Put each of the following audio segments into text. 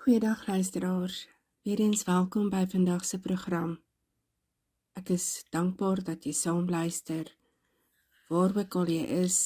Goeiedag luisteraars, weer eens welkom by vandag se program. Ek is dankbaar dat jy saam luister, waar ook al jy is,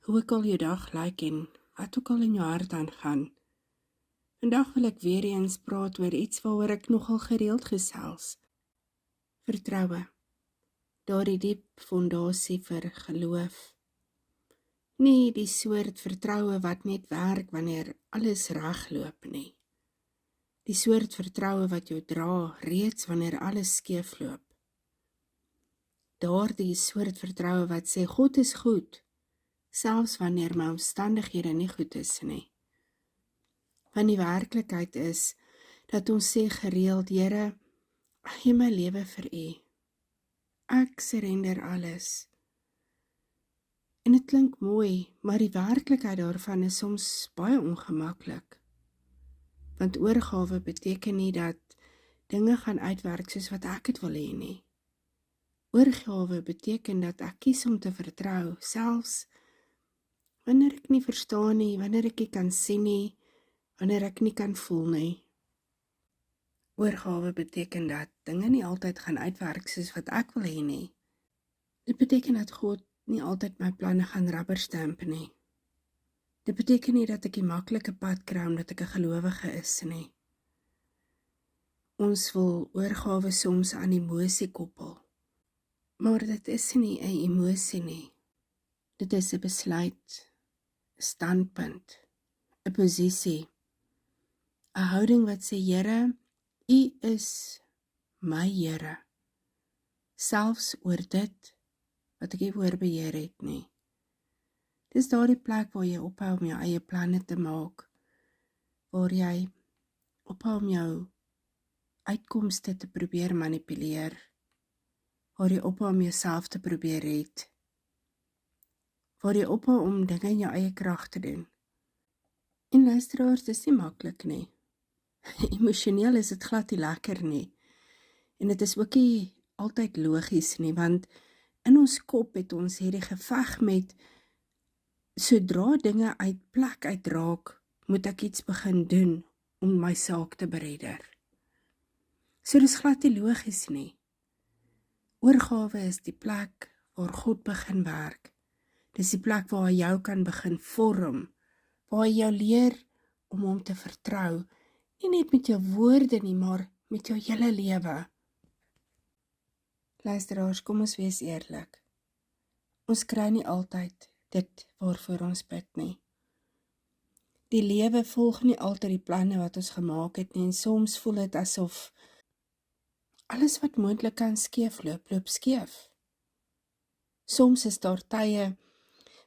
hoe ook al jou dag lyk en wat ook al in jou hart aangaan. Vandag wil ek weer eens praat oor iets waaroor ek nogal gereeld gesels. Vertroue, daardie diep fondasie vir geloof. Nie die soort vertroue wat net werk wanneer alles regloop nie. Die soort vertroue wat jou dra reeds wanneer alles skeefloop. Daardie soort vertroue wat sê God is goed, selfs wanneer my omstandighede nie goed is nie. Want die werklikheid is dat ons sê gereeld, Here, ek gee my lewe vir U. Ek surrender alles. En dit klink mooi, maar die werklikheid daarvan is soms baie ongemaklik. Want oorgawe beteken nie dat dinge gaan uitwerk soos wat ek het wil hê nie. Oorgawe beteken dat ek kies om te vertrou, selfs wanneer ek nie verstaan nie, wanneer ek nie kan sien nie, wanneer ek nie kan voel nie. Oorgawe beteken dat dinge nie altyd gaan uitwerk soos wat ek wil hê nie. Dit beteken dat God nie altyd my planne gaan rubberstamp nie. Dit beteken nie dat ek die maklike pad kry omdat ek 'n gelowige is nie. Ons wil oorgawe soms aan emosie koppel. Maar dit is nie 'n emosie nie. Dit is 'n besluit, 'n standpunt, 'n posisie, 'n houding wat sê, Here, U is my Here, selfs oor dit wat ek nie oor beheer het nie. Dis daardie plek waar jy ophou om jou eie planne te maak, waar jy ophou om jou uitkomste te probeer manipuleer, waar jy ophou om jouself te probeer red, waar jy ophou om dinge in jou eie krag te doen. En luisteraars, dis nie maklik nie. Emosioneel is dit glad nie lekker nie. En dit is ook nie altyd logies nie, want in ons kop het ons hierdie geveg met sodra dinge uit plek uitraak, moet ek iets begin doen om my saak te beredder. So dis glad nie logies nie. Oorgawe is die plek waar God begin werk. Dis die plek waar hy jou kan begin vorm, waar hy jou leer om hom te vertrou, nie net met jou woorde nie, maar met jou hele lewe. Luisteraars, kom ons wees eerlik. Ons kry nie altyd dit waarvoor ons bid nie. Die lewe volg nie altyd die planne wat ons gemaak het nie, en soms voel dit asof alles wat moontlik kan skeefloop, loop skeef. Soms is daar tye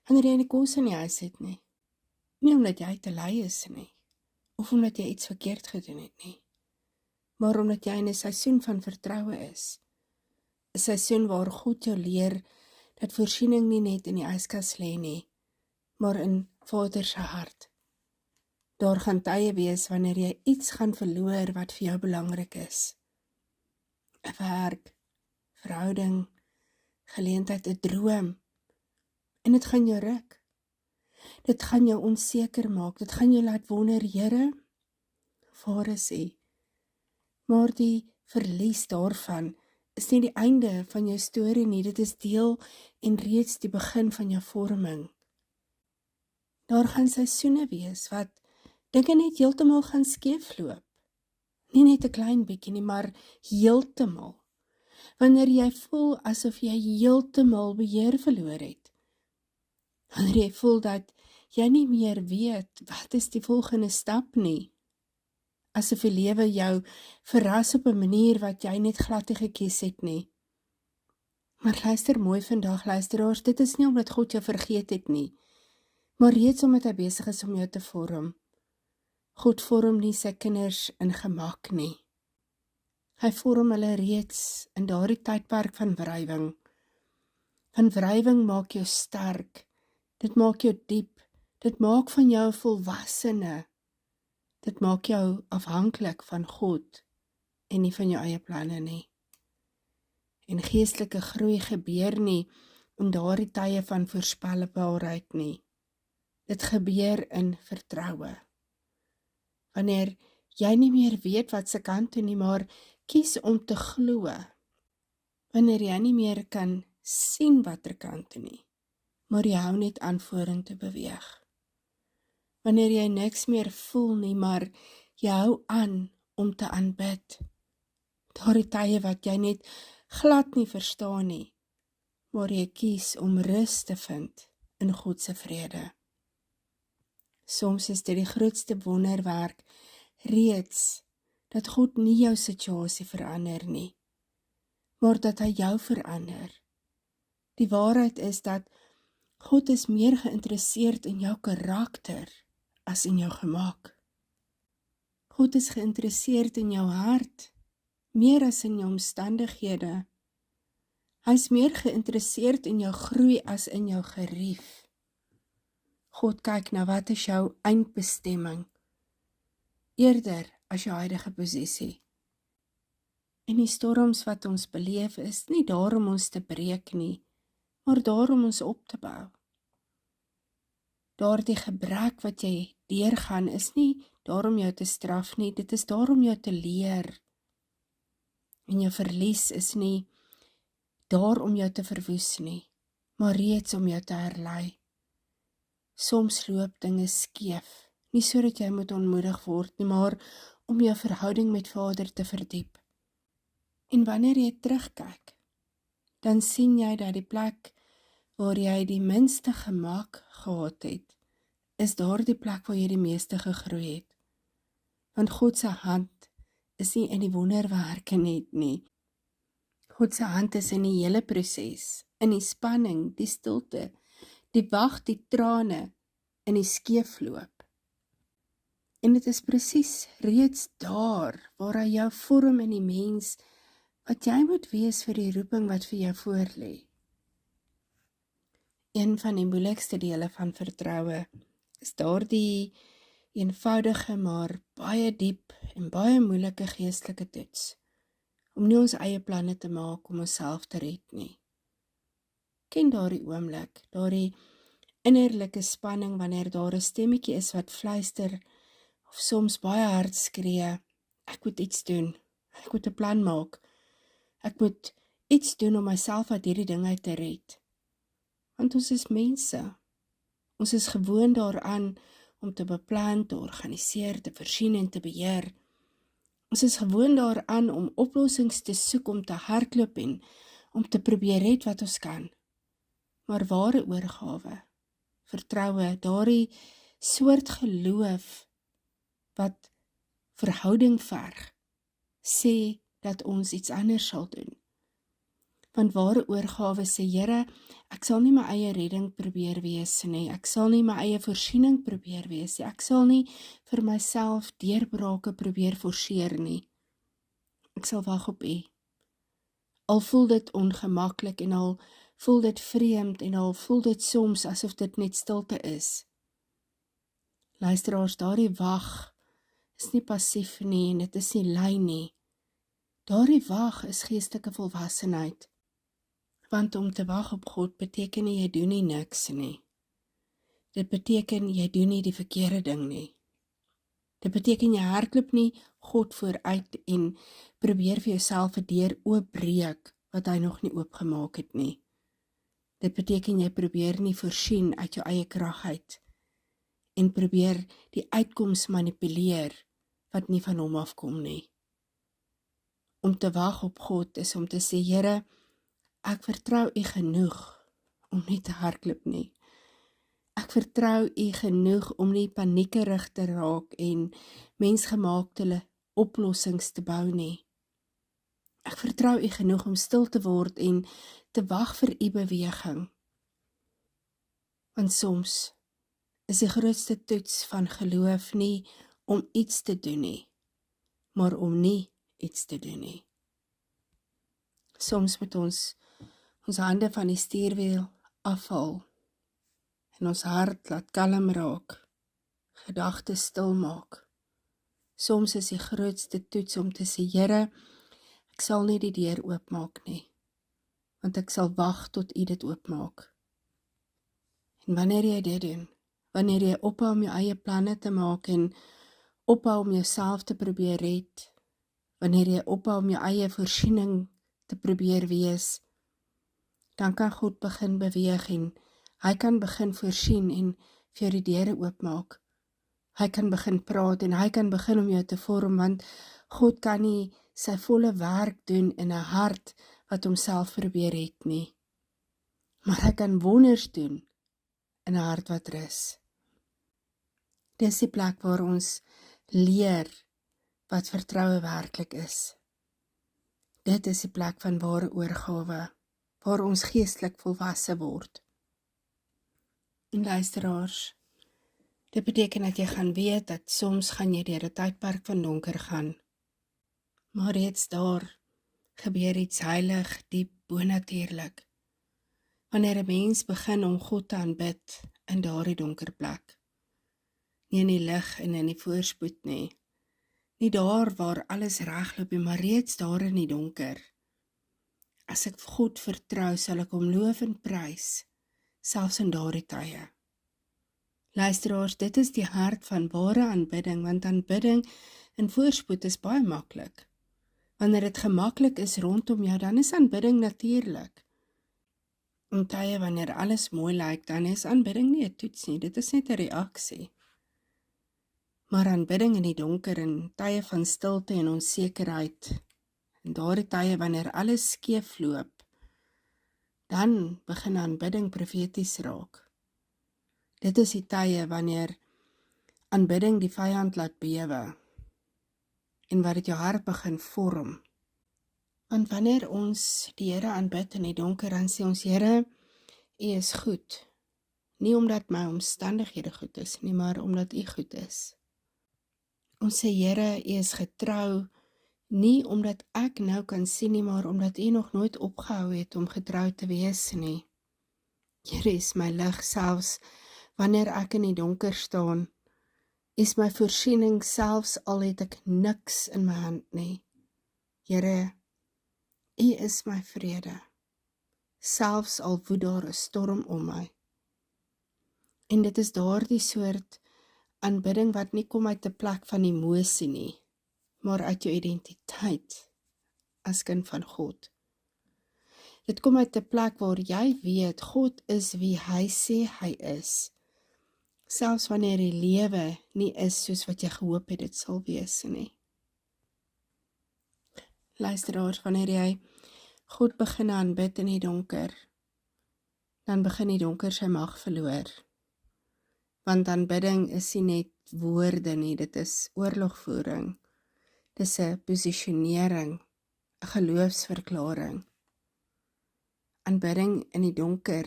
wanneer jy nie kos in die huis het nie. Nie omdat jy te lui is nie, of omdat jy iets verkeerd gedoen het nie, maar omdat jy in 'n seisoen van vertroue is. 'n Seisoen waar God jou leer dat voorsiening nie net in die yskas lê nie, maar in Vader se hart. Daar gaan tye wees wanneer jy iets gaan verloor wat vir jou belangrik is. 'n Werk, verhouding, geleentheid, 'n droom. En dit gaan jou ruk. Dit gaan jou onseker maak. Dit gaan jou laat wonder, Here, waar is U? Maar die verlies daarvan is nie die einde van jou storie nie. Dit is deel en reeds die begin van jou vorming. Daar gaan seisoene wees wat dinge net heeltemal gaan skeefloop. Nie net 'n klein bietjie nie, maar heeltemal. Wanneer jy voel asof jy heeltemal beheer verloor het. Wanneer jy voel dat jy nie meer weet wat is die volgende stap nie. Asof die lewe jou verras op 'n manier wat jy net glad nie gekies het nie. Maar luister mooi vandag, luisteraars, dit is nie omdat God jou vergeet het nie, maar reeds omdat hy besig is om jou te vorm. God vorm nie sy kinders in gemak nie. Hy vorm hulle reeds in daardie tydperk van wrywing. Van wrywing maak jou sterk, dit maak jou diep, dit maak van jou volwassene, dit maak jou afhanklik van God en nie van jou eie planne nie. En geestelike groei gebeur nie in daardie tye van voorspelbaarheid nie. Dit gebeur in vertroue. wanneer jy nie meer weet wat se kant toe nie, maar kies om te glo, wanneer jy nie meer kan sien watter kant toe nie, maar jy hou net aan vorentoe beweeg, wanneer jy niks meer voel nie, maar jy hou aan om te aanbid, daardie tye wat jy net glad nie verstaan nie, maar jy kies om rus te vind in God se vrede. Soms is dit die grootste wonderwerk reeds, dat God nie jou situasie verander nie, maar dat hy jou verander. Die waarheid is dat God is meer geïnteresseerd in jou karakter as in jou gemaak. God is geïnteresseerd in jou hart, meer as in jou omstandighede. Hy is meer geïnteresseerd in jou groei as in jou gerief. God kyk na wat is jou eindbestemming, eerder as jou huidige posisie. En die storms wat ons beleef is nie daar om ons te breek nie, maar daar om ons op te bou. Daardie gebrek wat jy deurgaan is nie daar om jou te straf nie, dit is daar om jou te leer. En jou verlies is nie daar om jou te verwoes nie, maar reeds om jou te herlei. Soms loop dinge skeef, nie sodat jy moet ontmoedig word nie, maar om jou verhouding met Vader te verdiep. En wanneer jy terugkyk, dan sien jy dat die plek waar jy die minste gemaak gehad het, is daar die plek waar jy die meeste gegroei het. Want God se hand is nie in die wonderwerke net nie. God se hand is in die hele proses, in die spanning, die stilte, die wag, die trane, in die skeefloop. En dit is presies reeds daar, waar hy jou vorm in die mens, wat jy moet wees vir die roeping wat vir jou voorlê. Een van die moeilikste dele van vertroue is daardie eenvoudige, maar baie diep en baie moeilike geestelike toets, om nie ons eie planne te maak om onsself te red nie. Ken daardie oomblik, daardie innerlike spanning wanneer daar 'n stemmetjie is wat fluister, of soms baie hard skree, ek moet iets doen, ek moet 'n plan maak, ek moet iets doen om myself uit hierdie ding uit te red. Want ons is mense, ons is gewoon daaraan om te beplan, te organiseer, te voorsien en te beheer. Ons is gewoon daaraan om oplossings te soek, om te hardloop en om te probeer red wat ons kan. Maar ware oorgawe, vertroue, daardie soort geloof wat verhouding verg, sê dat ons iets anders sal doen. Want ware oorgawe sê, Here, ek sal nie my eie redding probeer wees nie, ek sal nie my eie voorsiening probeer wees nie, ek sal nie vir myself deurbrake probeer forceer nie. Ek sal wag op U. Al voel dit ongemaklik en al voel dit vreemd en al voel dit soms asof dit net stilte is. Luisteraars, daardie wag is nie passief nie en dit is nie lui nie. Daardie wag is geestelike volwassenheid. Want om te wag op God beteken nie jy doen nie niks nie. Dit beteken jy doen nie die verkeerde ding nie. Dit beteken jy hardloop nie God vooruit en probeer vir jouself 'n deur oopbreek wat hy nog nie oopgemaak het nie. Dit beteken jy probeer nie voorsien uit jou eie krag uit en probeer die uitkoms manipuleer wat nie van hom afkom nie. Om te wag op God is om te sê, Here, ek vertrou U genoeg om nie te hardloop nie. Ek vertrou U genoeg om nie paniekerig te raak en mensgemaakte oplossings te bou nie. Ek vertrou U genoeg om stil te word en te wag vir U beweging. Want soms is die grootste toets van geloof nie om iets te doen nie, maar om nie iets te doen nie. Soms moet ons hande van die stuurwiel afhaal en ons hart laat kalm raak, gedagtes stil maak. Soms is die grootste toets om te sê, Here, ek sal nie die deur oopmaak nie, want ek sal wag tot U dit oopmaak. En wanneer jy dit doen, wanneer jy ophou om jou eie planne te maak en ophou om jouself te probeer red, wanneer jy ophou om jou eie voorsiening te probeer wees, dan kan God begin beweeg en hy kan begin voorsien en vir jou die deure oopmaak. Hy kan begin praat en hy kan begin om jou te vorm, want God kan nie sy volle werk doen in 'n hart wat homself probeer het nie. Maar hy kan wonders doen in 'n hart wat rus. Dis die plek waar ons leer wat vertroue werklik is. Dit is die plek van ware oorgawe, waar ons geestelik volwasse word. En luisteraars, dit beteken dat jy gaan weet dat soms gaan jy deur 'n tydperk van donker gaan. Maar reeds daar gebeur iets heilig, diep, bonatuurlik. Wanneer 'n mens begin om God te aanbid in daardie donker plek. Nie in die lig en in die voorspoed nie. Nie daar waar alles regloop nie, maar reeds daar in die donker. As ek God vertrou, sal ek hom loof en prys, selfs in daardie tye. Luisteraars, dit is die hart van ware aanbidding, want aanbidding in voorspoed is baie maklik. Wanneer dit gemaklik is rondom jou, dan is aanbidding natuurlik. In tye wanneer alles mooi lyk, dan is aanbidding nie 'n toets nie, dit is net 'n reaksie. Maar aanbidding in die donker, in tye van stilte en onsekerheid, en daardie tye wanneer alles skeef loop, dan begin aanbidding profeties raak. Dit is die tye wanneer aanbidding die vyand laat bewe, en wat dit jou hart begin vorm. Want wanneer ons die Here aanbid in die donker, dan sê ons, Here, U is goed. Nie omdat my omstandighede goed is nie, maar omdat U goed is. Ons sê, Here, U is getrou, nie omdat ek nou kan sien nie, maar omdat U nog nooit opgehou het om getrou te wees nie. Here is my lig, selfs wanneer ek in die donker staan, is my voorsiening, selfs al het ek niks in my hand nie. Here, U is my vrede, selfs al woed daar 'n storm om my. En dit is daardie soort aanbidding wat nie kom uit 'n plek van emosie nie, maar uit jou identiteit as kind van God. Dit kom uit 'n plek waar jy weet, God is wie hy sê hy is. Selfs wanneer die lewe nie is soos wat jy gehoop het dit sal wees nie. Luisteraars, wanneer jy God begin aanbid in die donker, dan begin die donker sy mag verloor. Want aanbidding is nie net woorde nie, dit is oorlogvoering. Dit is 'n posisionering, 'n geloofsverklaring. Aanbidding in die donker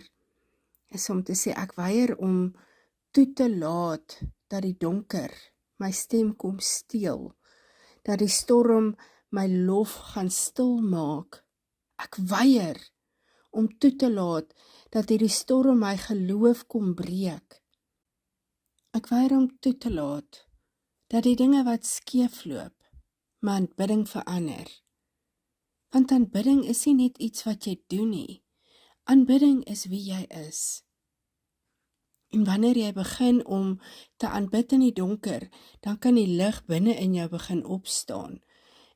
is om te sê, ek weier om toe te laat dat die donker my stem kom steel, dat die storm my lof gaan stil maak. Ek weier om toe te laat dat hierdie storm my geloof kom breek. Ek weier om toe te laat dat die dinge wat skeef loop, my aanbidding verander. Want aanbidding is nie net iets wat jy doen nie. Aanbidding is wie jy is. En wanneer jy begin om te aanbid in die donker, dan kan die lig binne in jou begin opstaan.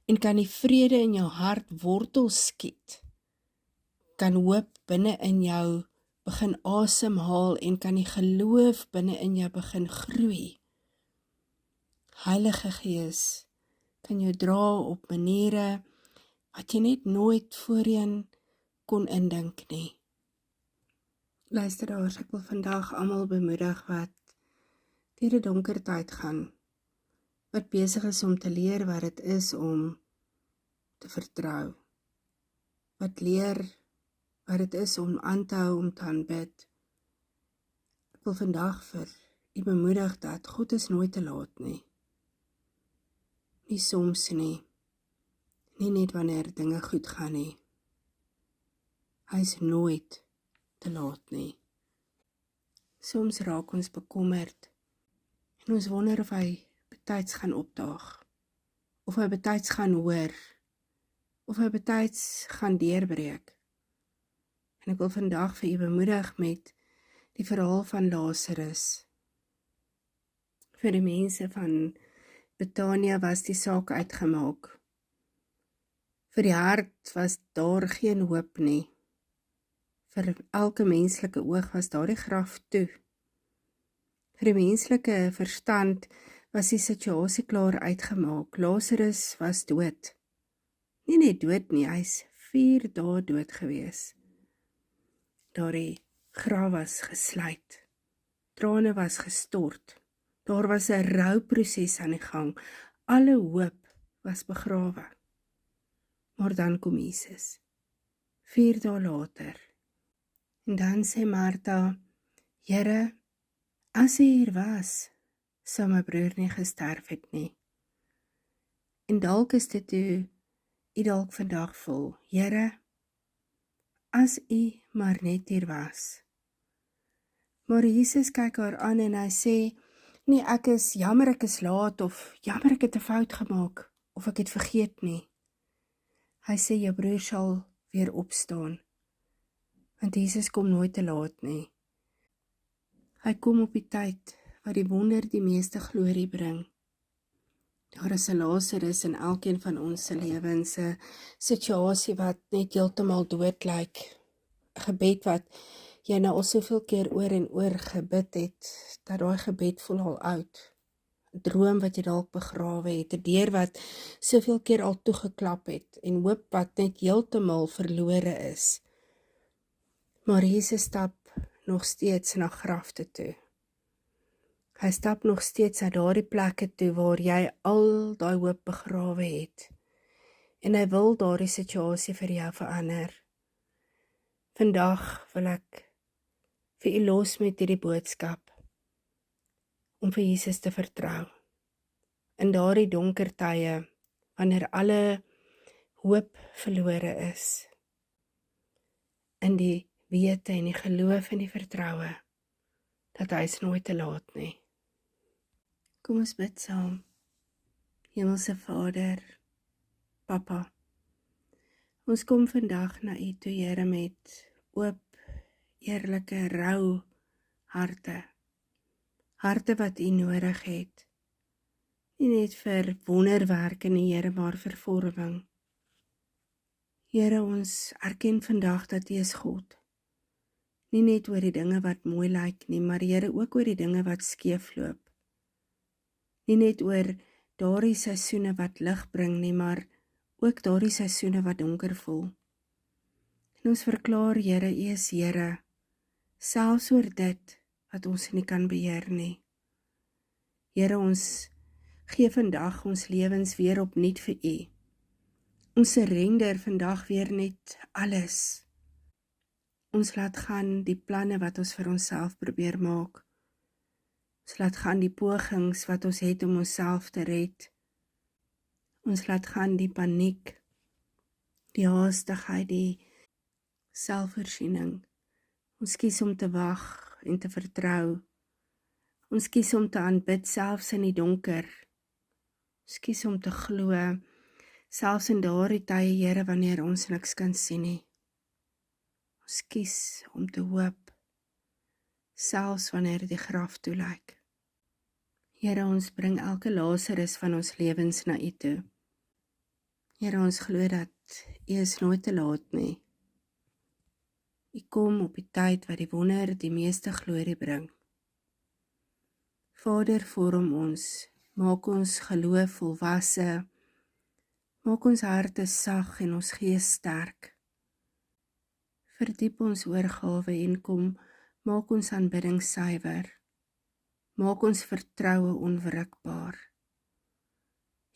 En kan die vrede in jou hart wortel skiet. Kan hoop binne in jou begin asemhaal en kan die geloof binne in jou begin groei. Heilige Gees kan jou dra op maniere wat jy net nooit voorheen kon indink nie. Luisteraars, ek wil vandag almal bemoedig wat deur 'n donker tyd gaan, wat besig is om te leer wat dit is om te vertrou, wat leer wat dit is om aan te hou om te aanbid. Ek wil vandag vir u bemoedig dat God is nooit te laat nie. Nie soms nie, nie net wanneer dinge goed gaan nie. Hy is nooit te laat nie. Soms raak ons bekommerd en ons wonder of hy betyds gaan opdaag, of hy betyds gaan hoor, of hy betyds gaan deurbreek. En ek wil vandag vir u bemoedig met die verhaal van Lazarus. Vir die mense van Betania was die saak uitgemaak. Vir die hart was daar geen hoop nie. Vir elke menslike oog was daar die graf toe. Vir die menslike verstand was die situasie klaar uitgemaak. Lazarus was dood. Nie net dood nie, hy's 4 dae dood gewees. Daardie graf was gesluit. Trane was gestort. Daar was 'n rouproses aan die gang. Alle hoop was begrawe. Maar dan kom Jesus. 4 dae later. En dan sê Martha, Here, as U hier was, sou my broer nie gesterf het nie. En dalk is dit hoe U dalk vandag voel. Here, as U maar net hier was. Maar Jesus kyk haar aan en hy sê, nee, ek is jammer ek is laat, of jammer ek het 'n fout gemaak, of ek het vergeet nie. Hy sê, jou broer sal weer opstaan. Want Jesus kom nooit te laat nie. Hy kom op die tyd wat die wonder die meeste glorie bring. Daar is 'n Lazarus in elkeen van ons se lewens, 'n situasie wat net heeltemal dood lyk. 'n Gebed wat jy nou al soveel keer oor en oor gebid het, dat daai gebed voel al oud. 'n Droom wat jy dalk begrawe het, 'n deur wat soveel keer al toegeklap het, en hoop wat net heeltemal verlore is. Maar Jesus stap nog steeds na grafte toe. Hy stap nog steeds na daardie plekke toe waar jy al daai hoop begrawe het. En hy wil daardie situasie vir jou verander. Vandag wil ek vir u los met hierdie boodskap, om vir Jesus te vertrou. In daardie donker tye, wanneer alle hoop verlore is. In die wete en die geloof en die vertroue, dat hy is nooit te laat nie. Kom ons bid saam. Hemelse Vader, Papa, ons kom vandag na U toe, Here, met oop, eerlike, rou harte. Harte wat U nodig het. Nie net vir wonderwerke nie, Here, maar vir vorming. Here, ons erken vandag dat U is God. Nie net oor die dinge wat mooi lyk nie, maar Here, ook oor die dinge wat skeefloop. Nie net oor daardie seisoene wat lig bring nie, maar ook daardie seisoene wat donker voel. En ons verklaar, Here, U is Here, selfs oor dit wat ons nie kan beheer nie. Here, ons gee vandag ons lewens weer opnuut vir U. Ons surrender vandag weer net alles. Ons laat gaan die planne wat ons vir onsself probeer maak. Ons laat gaan die pogings wat ons het om onsself te red. Ons laat gaan die paniek, die haastigheid, die selfvoorsiening. Ons kies om te wag en te vertrou. Ons kies om te aanbid selfs in die donker. Ons kies om te glo, selfs in daardie tye, Here, wanneer ons niks kan sien nie. Ons kies om te hoop, selfs wanneer die graf toelyk. Here, ons bring elke Lazarus van ons lewens na U toe. Here, ons glo dat U is nooit te laat nie. U kom op die tyd wat die wonder die meeste glorie bring. Vader, vorm ons, maak ons geloof volwasse, maak ons harte sag en ons gees sterk. Verdiep ons oorgawe en kom, maak ons aanbidding suiwer. Maak ons vertroue onwrikbaar.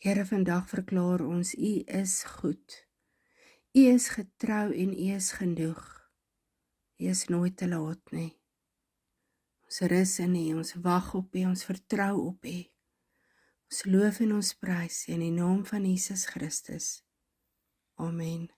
Here, vandag verklaar ons, U is goed. U is getrou en U is genoeg. U is nooit te laat nie. Ons rus in U, ons wag op U, ons vertrou op U. Ons loof en ons prys in die naam van Jesus Christus. Amen.